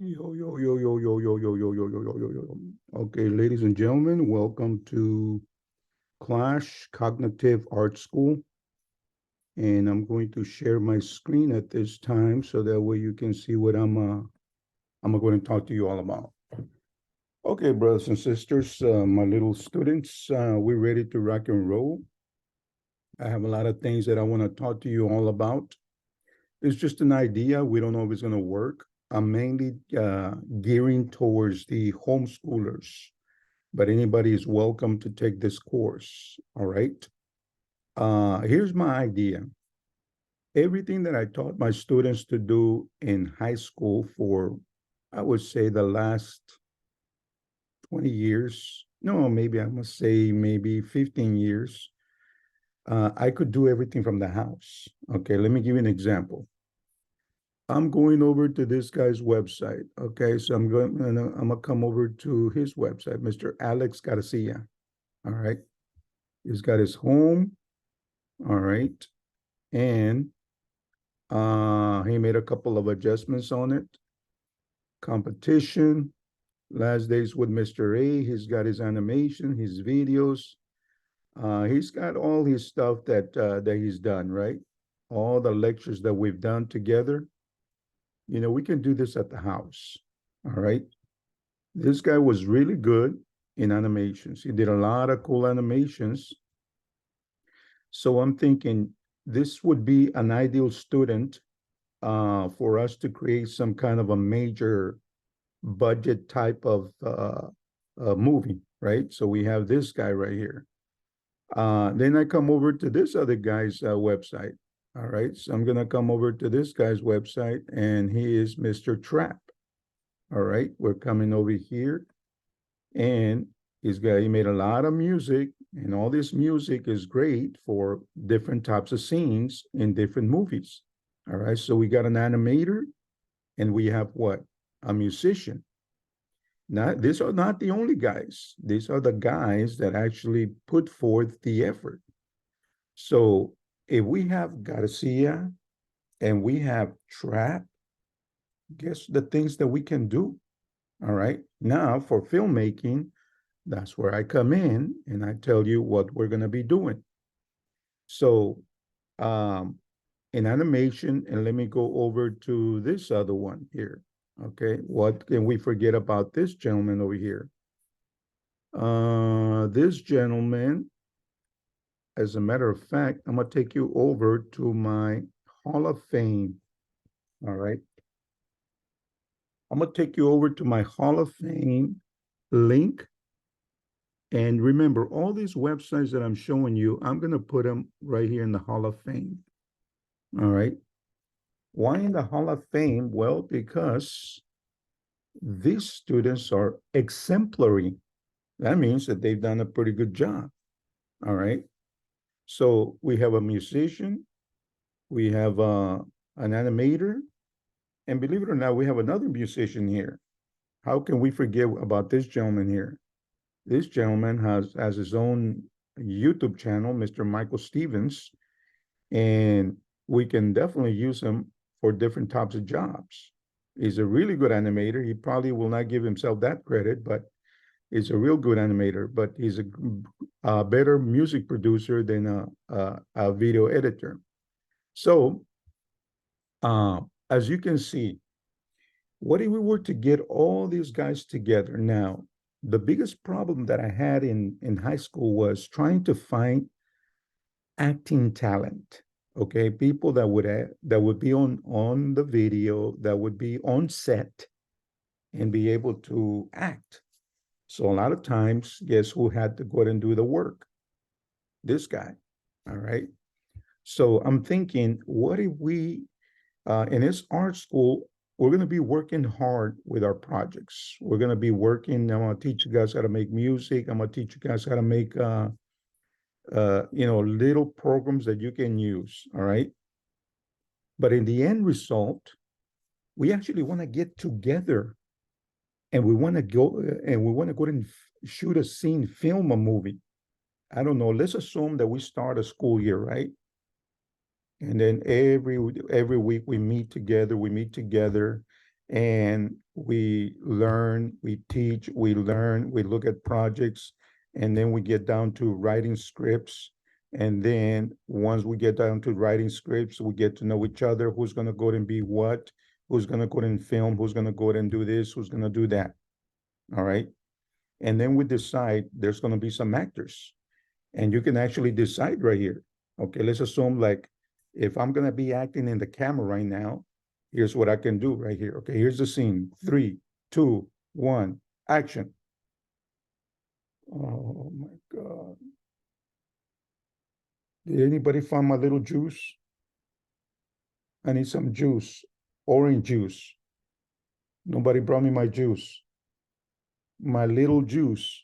Yo, yo, yo, yo, yo, yo, yo, yo, yo, yo, yo, yo, yo. Okay, ladies and gentlemen, welcome to Clash Cognitive Art School. And I'm going to share my screen at this time so that way you can see what I'm going to talk to you all about. Okay, brothers and sisters, my little students, we're ready to rock and roll. I have a lot of things that I want to talk to you all about. It's just an idea. We don't know if it's going to work. I'm mainly gearing towards the homeschoolers, but anybody is welcome to take this course. All right. Here's my idea. Everything that I taught my students to do in high school for, I would say, the last 20 years, no, maybe I must say maybe 15 years, I could do everything from the house. Okay, let me give you an example. I'm going over to this guy's website. Okay, so I'm gonna come over to his website, Mr. Alex Garcia. All right. He's got his home. All right. And he made a couple of adjustments on it. Competition, last days with Mr. A. He's got his animation, his videos. He's got all his stuff that he's done, right? All the lectures that we've done together. You know, we can do this at the house. All right. This guy was really good in animations. He did a lot of cool animations. So I'm thinking this would be an ideal student for us to create some kind of a major budget type of movie, right? So we have this guy right here. Then I come over to this other guy's website. All right. So I'm going to come over to this guy's website, and he is Mr. Trap. All right. We're coming over here, and he made a lot of music, and all this music is great for different types of scenes in different movies. All right. So we got an animator, and we have what? A musician. Now, these are not the only guys. These are the guys that actually put forth the effort. So if we have Garcia and we have Trap, guess the things that we can do. All right. Now, for filmmaking, that's where I come in and I tell you what we're going to be doing. So, um, in animation, and let me go over to this other one here. Okay. What can we forget about this gentleman over here? This gentleman, as a matter of fact, I'm going to take you over to my Hall of Fame. All right. I'm going to take you over to my Hall of Fame link. And remember, all these websites that I'm showing you, I'm going to put them right here in the Hall of Fame. All right. Why in the Hall of Fame? Well, because these students are exemplary. That means that they've done a pretty good job. All right. So we have a musician, we have an animator, and believe it or not, we have another musician here. How can we forget about this gentleman here? This gentleman has his own YouTube channel, Mr. Michael Stevens, and we can definitely use him for different types of jobs. He's a really good animator. He probably will not give himself that credit, but he's a real good animator. But he's a better music producer than a video editor. So, as you can see, what if we were to get all these guys together? Now, the biggest problem that I had in high school was trying to find acting talent. Okay, people that would be on the video, that would be on set, and be able to act. So a lot of times, guess who had to go out and do the work? This guy. All right. So I'm thinking, what if we in this art school, we're going to be working hard with our projects. We're going to be working. I'm going to teach you guys how to make music. I'm going to teach you guys how to make, little programs that you can use. All right. But in the end result, we actually want to get together and we want to go and shoot a scene, film a movie. I don't know. Let's assume that we start a school year, right? And then every week we meet together, and we learn, we teach, we learn, we look at projects, and then we get down to writing scripts. And then once we get down to writing scripts, we get to know each other, who's going to go and be what, who's going to go and film, who's going to go and do this, who's going to do that. All right. And then we decide there's going to be some actors, and you can actually decide right here. Okay, let's assume like if I'm going to be acting in the camera right now, here's what I can do right here. Okay, here's the scene. 3, 2, 1, action. Oh my God. Did anybody find my little juice? I need some juice, orange juice. Nobody brought me my juice. My little juice.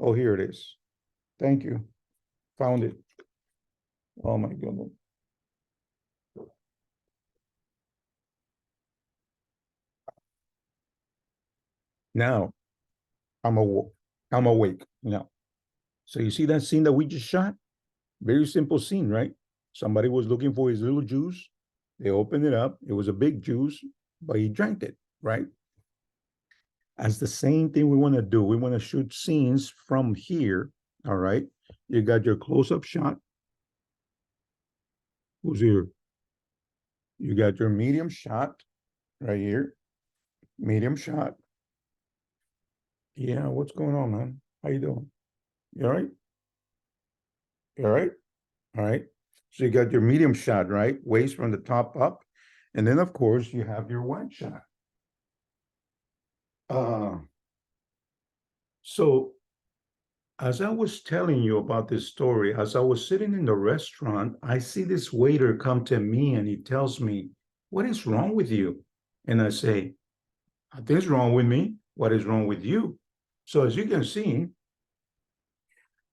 Oh, here it is. Thank you. Found it. Oh my goodness. Now I'm awake now. So you see that scene that we just shot? Very simple scene, right? Somebody was looking for his little juice. They opened it up. It was a big juice, but he drank it, right? As the same thing we want to do. We want to shoot scenes from here, all right? You got your close-up shot. Who's here? You got your medium shot right here. Medium shot. Yeah, what's going on, man? How you doing? You all right? You all right? All right. So you got your medium shot, right? Waist from the top up. And then, of course, you have your wide shot. Uh, so as I was telling you about this story, as I was sitting in the restaurant, I see this waiter come to me and he tells me, "What is wrong with you?" And I say, "Nothing's wrong with me. What is wrong with you?" So as you can see,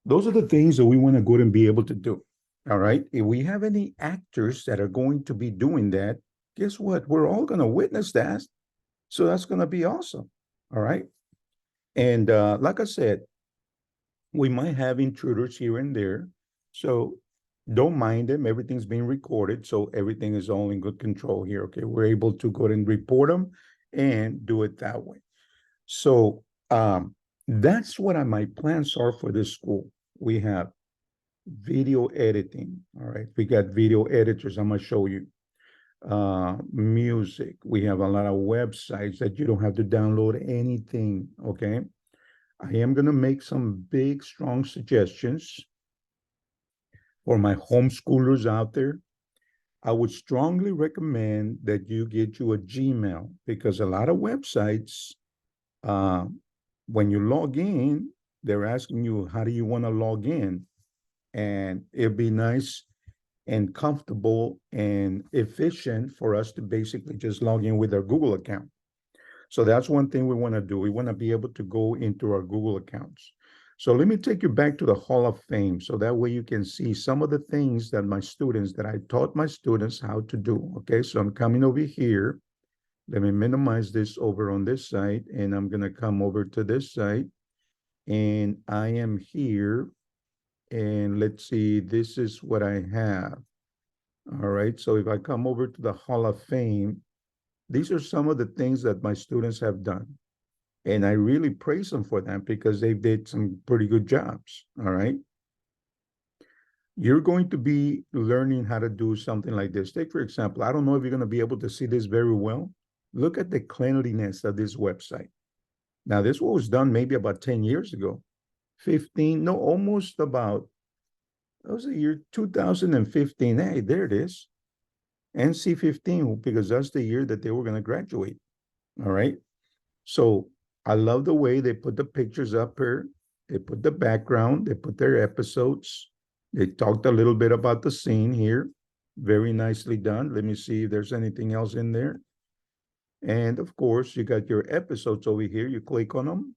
those are the things that we want to go and be able to do. All right. If we have any actors that are going to be doing that, guess what? We're all going to witness that. So that's going to be awesome. All right. And like I said, we might have intruders here and there. So don't mind them. Everything's being recorded. So everything is all in good control here. Okay. We're able to go and report them and do it that way. So that's what my plans are for this school. We have video editing. All right. We got video editors. I'm going to show you. Music. We have a lot of websites that you don't have to download anything. Okay. I am going to make some big, strong suggestions for my homeschoolers out there. I would strongly recommend that you get you a Gmail, because a lot of websites, uh, when you log in, they're asking you, how do you want to log in? And it'd be nice and comfortable and efficient for us to basically just log in with our Google account. So that's one thing we want to do. We want to be able to go into our Google accounts. So let me take you back to the Hall of Fame. So that way you can see some of the things that I taught my students how to do. Okay, so I'm coming over here. Let me minimize this over on this side, and I'm going to come over to this side. And I am here. And let's see, this is what I have. All right, so if I come over to the Hall of Fame, these are some of the things that my students have done. And I really praise them for that, because they did some pretty good jobs. All right. You're going to be learning how to do something like this. Take, for example, I don't know if you're going to be able to see this very well. Look at the cleanliness of this website. Now, this was done maybe about 10 years ago, 15, no, almost about, that was the year 2015. Hey, there it is. NC 15, because that's the year that they were going to graduate. All right. So I love the way they put the pictures up here. They put the background, they put their episodes. They talked a little bit about the scene here. Very nicely done. Let me see if there's anything else in there. And of course, you got your episodes over here. You click on them,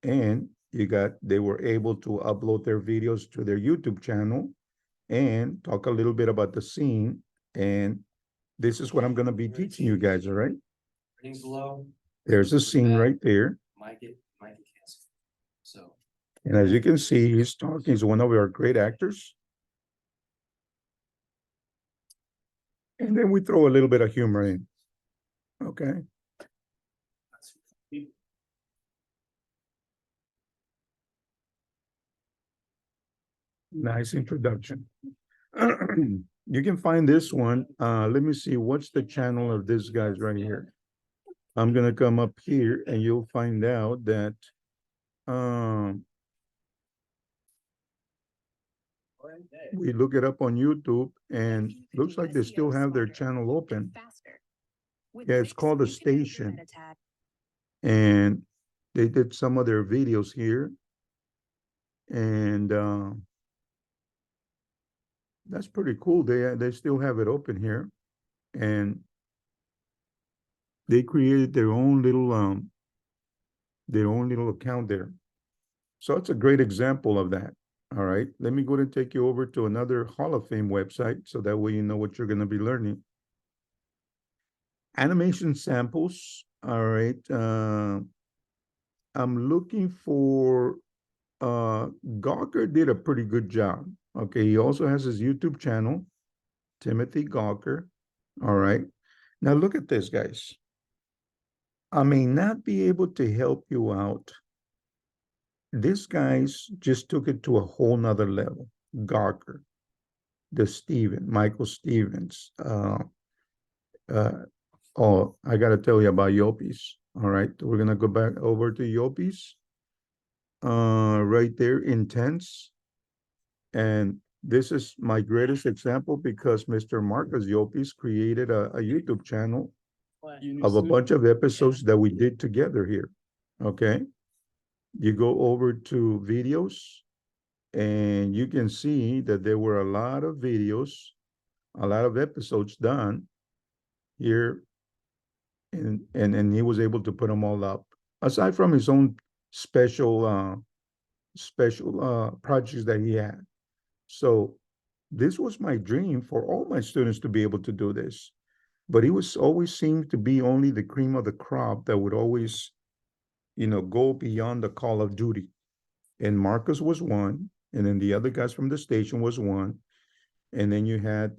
and they were able to upload their videos to their YouTube channel and talk a little bit about the scene. And this is what I'm going to be teaching you guys, all right? Ratings below. There's a scene right there. Might get canceled. So. And as you can see, he's one of our great actors. And then we throw a little bit of humor in. Okay. Nice introduction. You can find this one. Let me see, what's the channel of this guy's right here? I'm gonna come up here and you'll find out that we look it up on YouTube and looks like they still have their channel open. Yeah, it's called The Station. And they did some of their videos here. And that's pretty cool. They still have it open here. And they created their own little account there. So it's a great example of that. All right. Let me go ahead and take you over to another Hall of Fame website so that way you know what you're going to be learning. Animation samples. All right. I'm looking for Gawker did a pretty good job. Okay. He also has his YouTube channel, Timothy Gawker. All right. Now look at this, guys. I may not be able to help you out. This guy's just took it to a whole nother level. Gawker, Michael Stevens. Oh, I got to tell you about Yopis. All right, we're gonna go back over to Yopis. Right there, Intense. And this is my greatest example because Mr. Marcus Yopis created a YouTube channel of a bunch of episodes that we did together here. Okay. You go over to videos and you can see that there were a lot of videos, a lot of episodes done here, and he was able to put them all up. Aside from his own special projects that he had. So this was my dream for all my students to be able to do this. But it was always seemed to be only the cream of the crop that would always, go beyond the call of duty. And Marcus was one, and then the other guys from the station was one. And then you had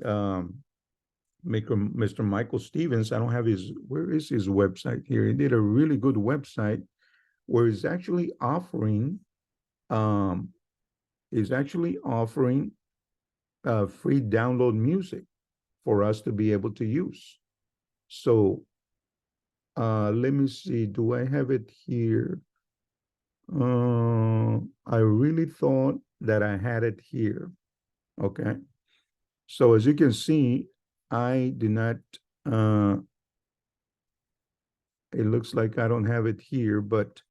Mr. Michael Stevens. I don't have where is his website here? He did a really good website where he's actually offering free download music for us to be able to use. So let me see, do I have it here? I really thought that I had it here. Okay. So as you can see, I did not, it looks like I don't have it here, but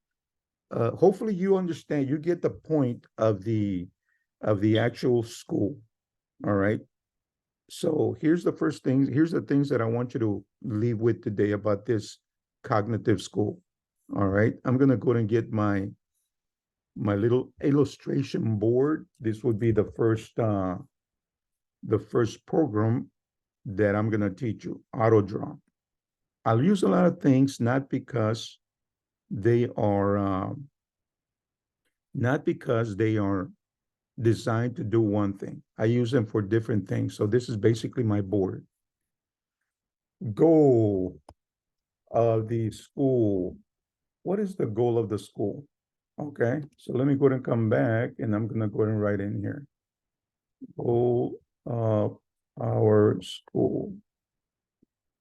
hopefully you understand, you get the point of the actual school. All right. So here's the things that I want you to leave with today about this cognitive school. All right. I'm gonna go and get my little illustration board. This would be the first program that I'm gonna teach you, AutoDraw. I'll use a lot of things not because they are designed to do one thing. I use them for different things. So this is basically my board. Goal of the school. What is the goal of the school? Okay, so let me go ahead and come back and I'm gonna go ahead and write in here. Goal of our school.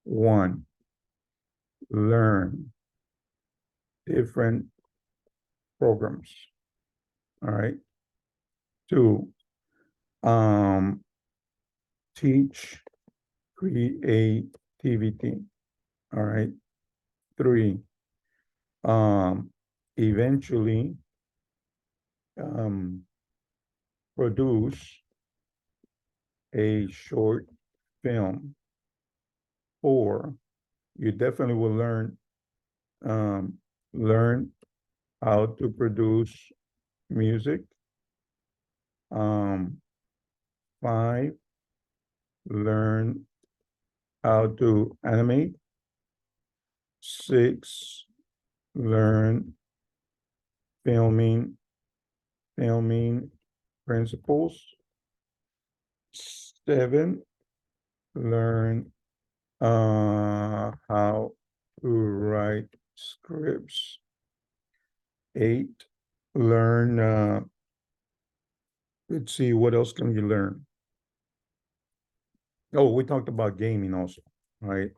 1, learn different programs. All right. 2, teach creativity. All right. 3, eventually produce a short film. 4, you definitely will learn how to produce music. 5, learn how to animate. 6, learn filming principles. 7, learn how to write scripts. 8, learn Let's see, what else can you learn? Oh, we talked about gaming also, right?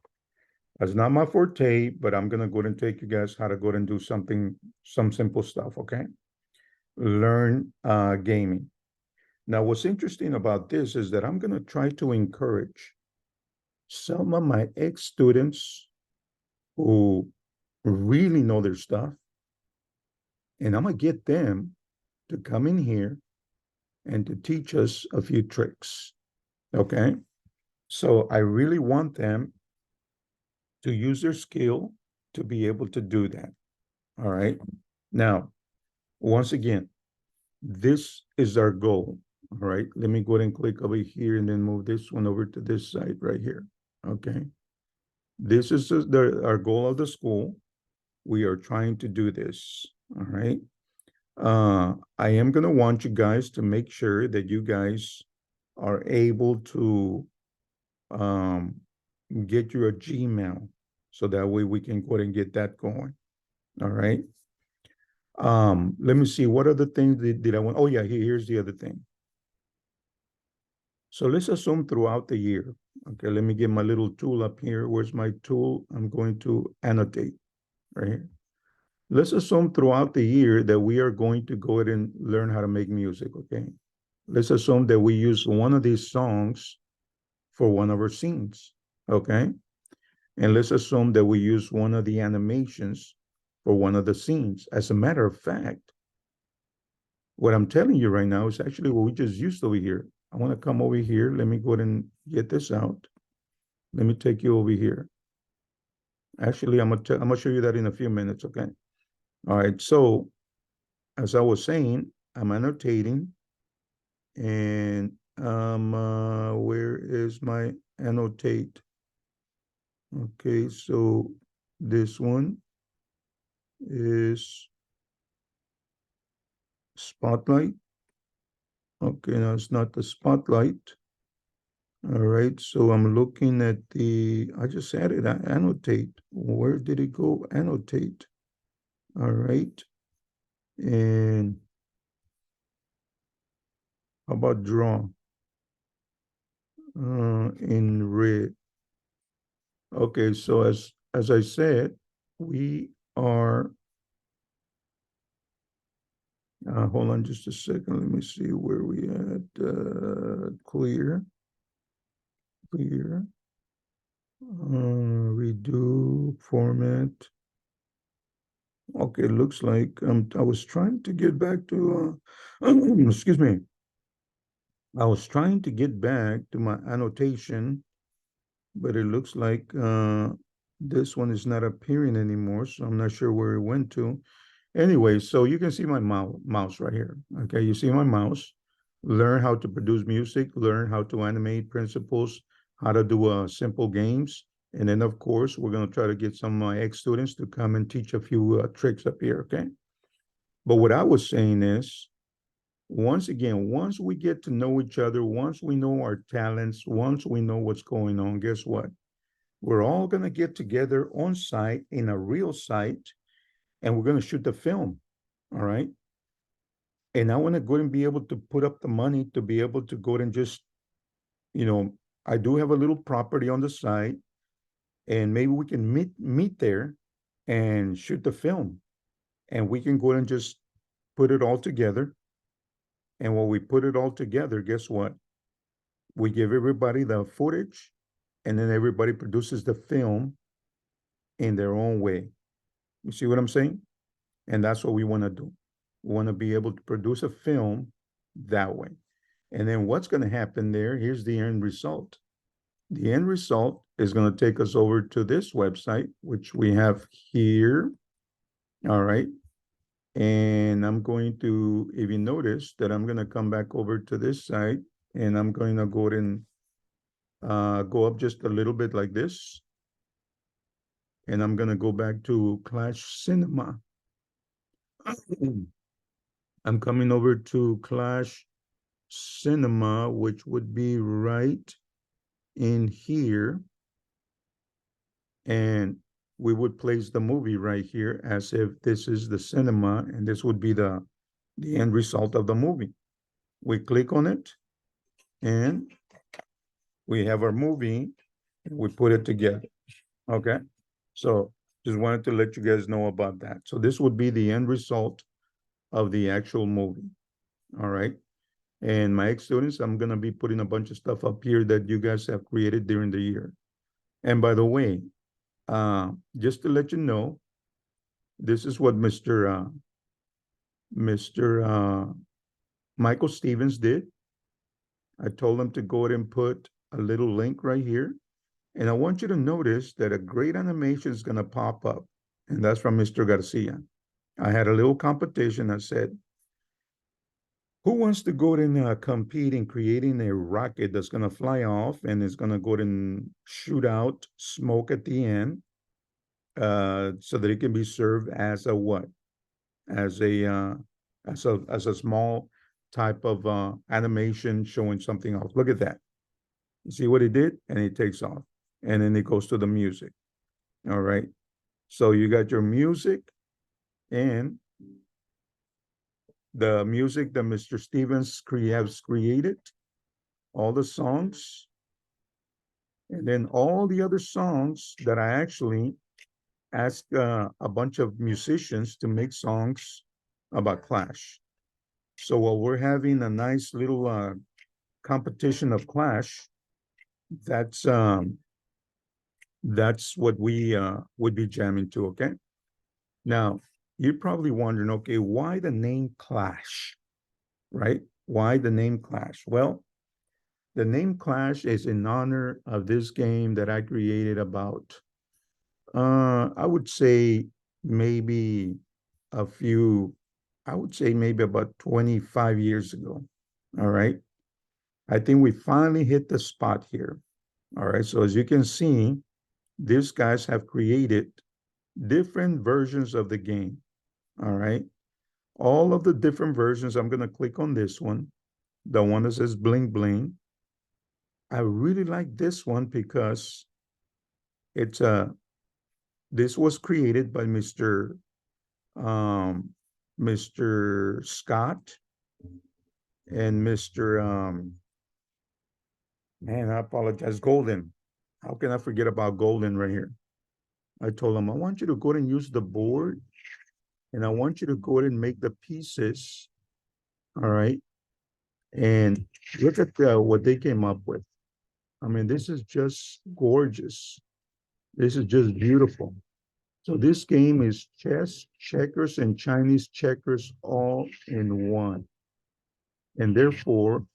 That's not my forte, but I'm gonna go ahead and take you guys how to go ahead and do something, some simple stuff, okay? Learn gaming. Now, what's interesting about this is that I'm gonna try to encourage some of my ex-students who really know their stuff, and I'm gonna get them to come in here and to teach us a few tricks, okay? So I really want them to use their skill to be able to do that, all right? Now, once again, this is our goal, all right? Let me go ahead and click over here and then move this one over to this side right here, okay? This is our goal of the school. We are trying to do this, all right? I am gonna want you guys to make sure that you guys are able to get you a Gmail so that way we can go ahead and get that going, all right? Let me see, what other things did I want? Oh yeah, here's the other thing. So let's assume throughout the year, okay, let me get my little tool up here. Where's my tool? I'm going to annotate right here. Let's assume throughout the year that we are going to go ahead and learn how to make music, okay? Let's assume that we use one of these songs for one of our scenes, okay? And let's assume that we use one of the animations for one of the scenes. As a matter of fact, what I'm telling you right now is actually what we just used over here. I want to come over here. Let me go ahead and get this out. Let me take you over here. Actually, I'm gonna show you that in a few minutes, okay? All right, so as I was saying, I'm annotating, and where is my annotate? Okay, so this one is spotlight. Okay, now it's not the spotlight. All right, so I'm looking at I just added annotate. Where did it go? Annotate. All right, and how about draw? In red. Okay, so as I said, we are, hold on just a second. Let me see where we at. Clear, redo, format. Okay, looks like I was trying to get back to, excuse me. I was trying to get back to my annotation, but it looks like this one is not appearing anymore, so I'm not sure where it went to. Anyway, so you can see my mouse right here. Okay, you see my mouse. Learn how to produce music, learn how to animate principles, how to do simple games. And then, of course, we're going to try to get some of my ex-students to come and teach a few tricks up here, okay? But what I was saying is, once again, once we get to know each other, once we know our talents, once we know what's going on, guess what? We're all going to get together on site in a real site, and we're going to shoot the film, all right? And I want to go and be able to put up the money to be able to go and just, I do have a little property on the side, and maybe we can meet there and shoot the film, and we can go and just put it all together. And when we put it all together, guess what? We give everybody the footage, and then everybody produces the film in their own way. You see what I'm saying? And that's what we want to do. We want to be able to produce a film that way. And then what's going to happen there? Here's the end result. The end result is going to take us over to this website, which we have here. All right. And I'm going to, if you notice that I'm going to come back over to this side, and I'm going to go ahead and go up just a little bit like this. And I'm going to go back to Clash Cinema. I'm coming over to Clash Cinema, which would be right in here. And we would place the movie right here as if this is the cinema, and this would be the end result of the movie. We click on it, and we have our movie, and we put it together, okay? So just wanted to let you guys know about that. So this would be the end result of the actual movie, all right? And my ex-students, I'm gonna be putting a bunch of stuff up here that you guys have created during the year. And by the way, just to let you know, this is what Mr. Michael Stevens did. I told him to go ahead and put a little link right here. And I want you to notice that a great animation is gonna pop up. And that's from Mr. Garcia. I had a little competition. I said, who wants to go and compete in creating a rocket that's gonna fly off and is gonna go and shoot out smoke at the end, so that it can be served as a what? As a small type of animation showing something else. Look at that. You see what he did? And it takes off. And then it goes to the music. All right. So you got your music and the music that Mr. Stevens has created, all the songs, and then all the other songs that I actually asked a bunch of musicians to make songs about Clash. So while we're having a nice little competition of Clash, that's what we would be jamming to, okay? Now, you're probably wondering, okay, why the name Clash, right? Why the name Clash? Well, the name Clash is in honor of this game that I created about, I would say maybe a few, I would say maybe about 25 years ago, all right? I think we finally hit the spot here, all right? So as you can see, these guys have created different versions of the game, all right? All of the different versions, I'm gonna click on this one, the one that says bling bling. I really like this one because it's this was created by um, Mr. Scott and Mr. Man, I apologize, Golden. How can I forget about Golden right here? I told him, I want you to go ahead and use the board, and I want you to go ahead and make the pieces, all right? And look at what they came up with. I mean, this is just gorgeous. This is just beautiful. So this game is chess, checkers, and Chinese checkers all in one. And therefore,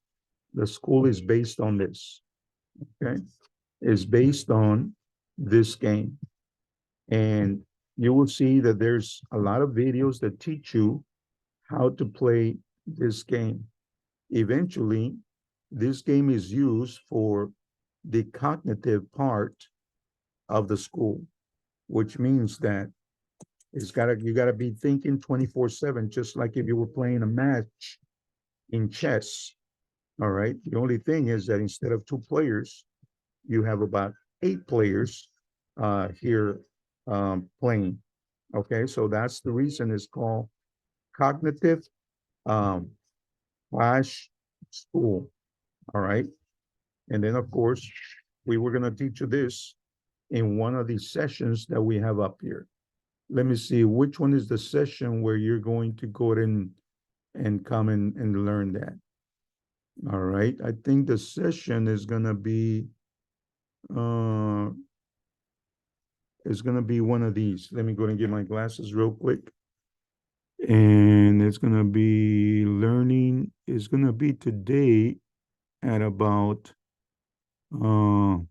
the school is based on this, okay? Is based on this game. And you will see that there's a lot of videos that teach you how to play this game. Eventually, this game is used for the cognitive part of the school, which means that you gotta be thinking 24/7, just like if you were playing a match in chess. All right. The only thing is that instead of 2 players, you have about 8 players here playing. Okay, so that's the reason it's called cognitive um, Clash School. All right, and then of course we were going to teach you this in one of these sessions that we have up here. Let me see which one is the session where you're going to go and come and learn that. All right, I think the session is gonna be uh one of these. Let me go and get my glasses real quick. And it's gonna be learning, it's gonna be today at about oh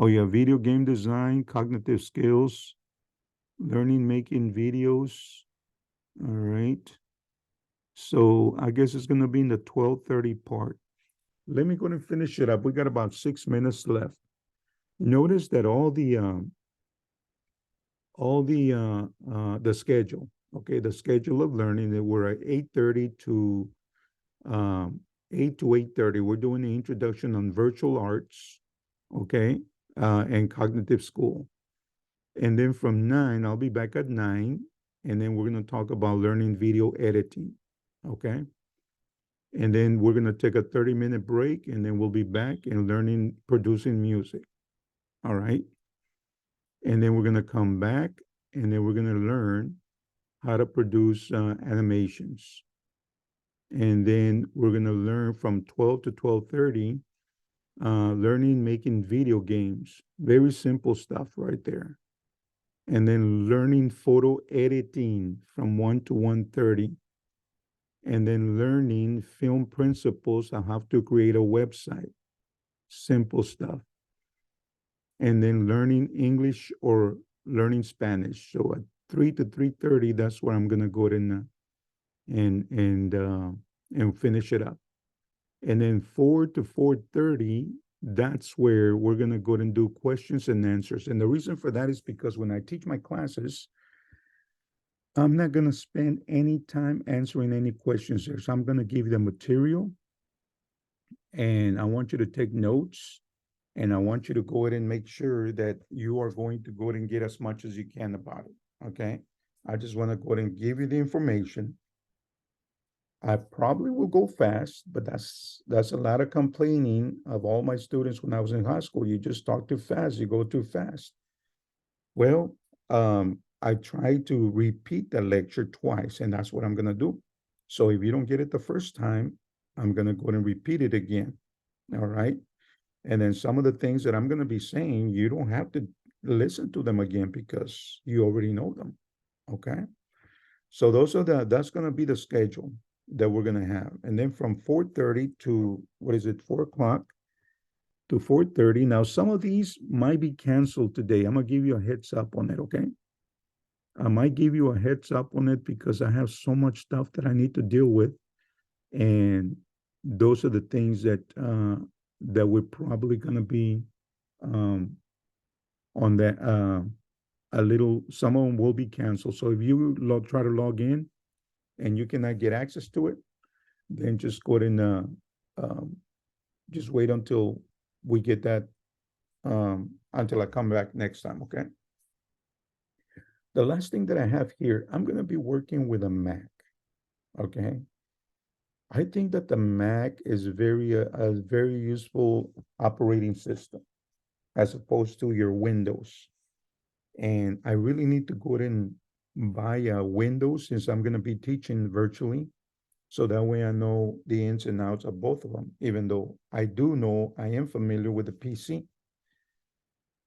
yeah, video game design, cognitive skills, learning making videos. All right. So I guess it's gonna be in the 12:30 part. Let me go and finish it up. We got about 6 minutes left. Notice that the schedule, okay, the schedule of learning that we're at 8:30 to 8 to 8:30. We're doing the introduction on virtual arts, okay, and cognitive school. And then from 9, I'll be back at 9, and then we're going to talk about learning video editing, okay? And then we're going to take a 30-minute break, and then we'll be back and learning, producing music. All right. And then we're going to come back, and then we're going to learn how to produce animations. And then we're going to learn from 12 to 12:30, learning making video games. Very simple stuff right there. And then learning photo editing from 1 to 1:30. And then learning film principles on how to create a website. Simple stuff. And then learning English or learning Spanish. So at 3 to 3:30, that's where I'm gonna go to and finish it up. And then 4 to 4:30, that's where we're gonna go and do questions and answers. And the reason for that is because when I teach my classes, I'm not gonna spend any time answering any questions there. So I'm gonna give you the material, and I want you to take notes, and I want you to go ahead and make sure that you are going to go ahead and get as much as you can about it. Okay. I just want to go ahead and give you the information. I probably will go fast, but that's a lot of complaining of all my students when I was in high school. You just talk too fast, you go too fast. Well, I try to repeat the lecture twice, and that's what I'm gonna do. So if you don't get it the first time, I'm gonna go and repeat it again. All right. And then some of the things that I'm gonna be saying, you don't have to listen to them again because you already know them. Okay. So that's gonna be the schedule that we're gonna have. And then from 4:30 to, what is it, 4 o'clock to 4:30. Now, some of these might be canceled today. I'm gonna give you a heads up on it, okay? I might give you a heads up on it because I have so much stuff that I need to deal with. And those are the things that we're probably gonna be um on that a little, some of them will be canceled. So if you try to log in and you cannot get access to it, then just go ahead and um, just wait until we get that, until I come back next time, okay? The last thing that I have here, I'm gonna be working with a Mac, okay? I think that the Mac is a very useful operating system as opposed to your Windows. And I really need to go ahead and buy a Windows since I'm gonna be teaching virtually. So that way I know the ins and outs of both of them, even though I do know I am familiar with the PC.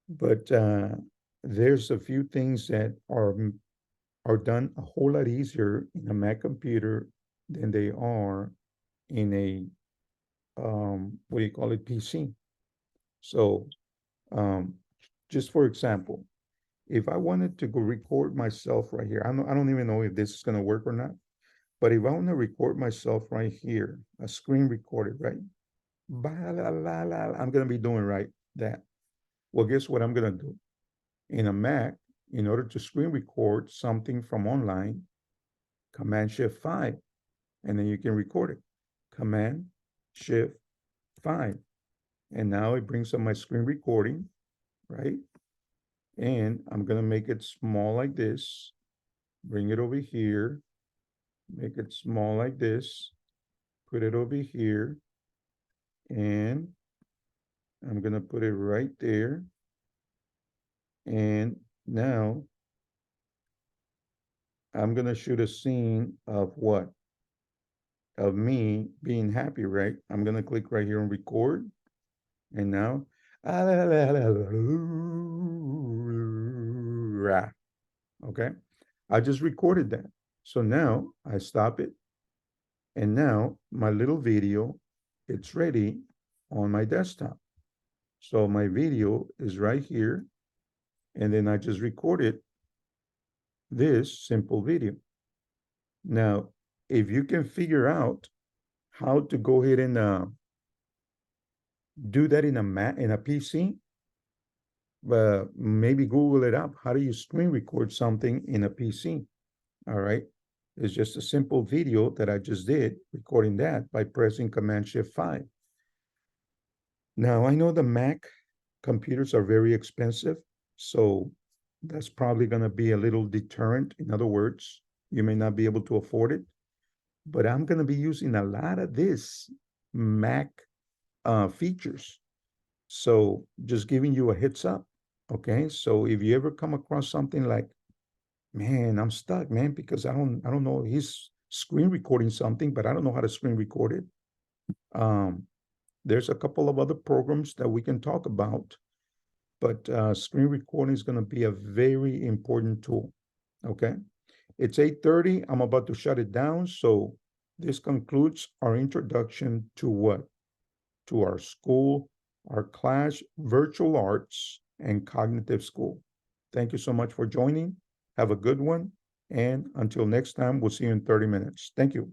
But there's a few things that are done a whole lot easier in a Mac computer than they are in a what do you call it, PC. So um, just for example, if I wanted to go record myself right here, I don't even know if this is gonna work or not. But if I want to record myself right here, a screen recorded, right? I'm gonna be doing right that. Well, guess what I'm gonna do? In a Mac, in order to screen record something from online, Command Shift 5, and then you can record it. Command Shift 5. And now it brings up my screen recording, right? And I'm gonna make it small like this, bring it over here, make it small like this, put it over here, and I'm gonna put it right there. And now I'm gonna shoot a scene of what? Of me being happy, right? I'm gonna click right here on record. And now, okay, I just recorded that. So now I stop it. And now my little video, it's ready on my desktop. So my video is right here. And then I just recorded this simple video. Now, if you can figure out how to go ahead and do that in a PC, maybe Google it up. How do you screen record something in a PC? All right. It's just a simple video that I just did, recording that by pressing Command Shift 5. Now, I know the Mac computers are very expensive, so that's probably going to be a little deterrent. In other words, you may not be able to afford it. but I'm gonna be using a lot of this Mac features. So just giving you a heads up, okay? So if you ever come across something like, man, I'm stuck, man, because I don't know, he's screen recording something, but I don't know how to screen record it. There's a couple of other programs that we can talk about, but screen recording is going to be a very important tool. Okay, it's 8:30. I'm about to shut it down. So this concludes our introduction to what? To our school, our class, virtual arts, and cognitive school. Thank you so much for joining. Have a good one. And until next time, we'll see you in 30 minutes. Thank you.